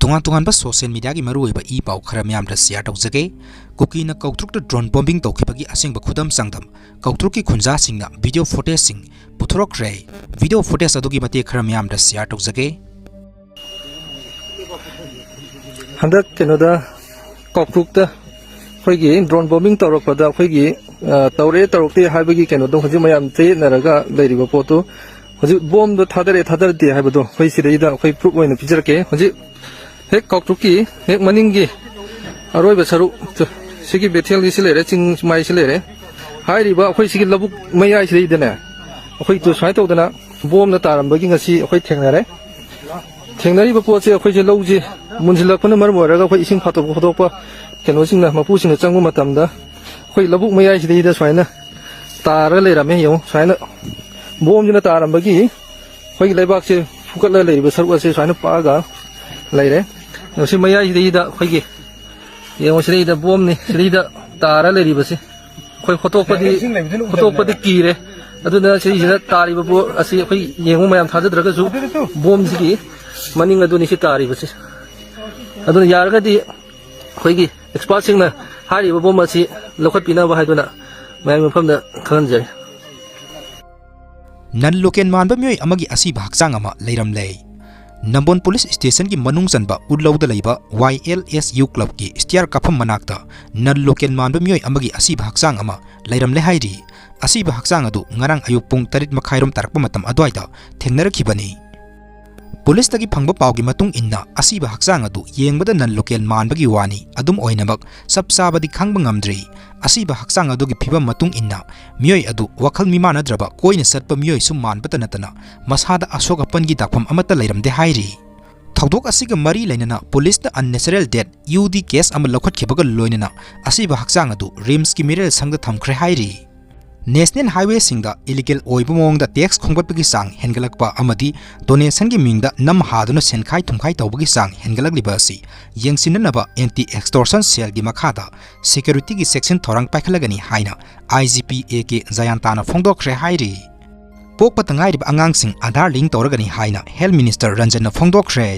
Tungan social media gi maru iba I pau khara myam da share tawjage Kuki na Koutruk da drone bombing tawkhibagi asingba khudam sangdam Koutruk ki khunja singna video footage sing Thadorakle video footage adugi mate khara myam da share tawjage Handak kenoda Koutruk da khoigi drone bombing tawrakpada khoigi tawrakte haibagi kenoda hoji mayam te naraga leiriba poto hoji bomb do thadarde haibado khoi sireida khoi proof oina pijarke hoji hek Koutruk ki hek maningi aroi basaru sigi betel gi silere ching mai silere hairiba khoi sigi labuk maya sireidana khoi to sai tawdana bomb na tarambagi ngasi khoi thengnari ba poche khoi je lowji munjilakpana mar moraga khoi ising phatokpa keno singna mapu singna changbu matamda khoi labuk maya sireida saina tara leirame yo saina bomb jina tarambagi khoi leibak se fukatla leiriba saru ase saina paga leire si maya sireida khoi gi yemo sireida bomb ni sireida tara leiriba se khoi photokpadi kire aduna sireida tariba bo asi khoi yemo mayam thajadraga su bomb sigi maning aduni si tariba se aduna yarga di khoi gi expert singna hariba bomb asi lokhat pina ba haiduna mayam famda khanjai nan loken manba myoi amagi asi bhaksang ama leiram lei Nambon Police Station ki manung sanba udlauda leiba YLSU Club ki stiar kapam manakta nan loken manba myoi amagi asi bhaksang ama leiram le hairi asi bhaksang adu ngarang ayuk pung 8 makhairom tarakpa matam adwaida thengnarakibani Police tagi phangba pawgi matung inna asi bhaksang adu yengbada nan loken manbagi wani adum oinamak sapsabadi khangba ngamdri asi bhaksang adu gi phibam matung inna myoi adu wakhal mimanadraba koina satpa myoi sum manbata natana masada asoka pangi dakpham amata leiramde hairi Thaudok asiga mari lainana police the unnatural death UD case ama lokhat khibaga loinana asi bhaksang adu rims ki miral sangda thamkhre hairi National Highway singda illegal oibu mongda tax khongbatbagi sang hengalakpa amadi donation gi mingda nam haduna senkhai thumkhai tawbagi sang hengalakliba asi yengsinanaba anti extortion cell gi makhada security gi section thorang paikhalagani haina IGP AK Jayantana phongdokre hairi pokpa tangai rib angang sing Aadhaar link tawragani haina Health Minister Ranjana phongdokre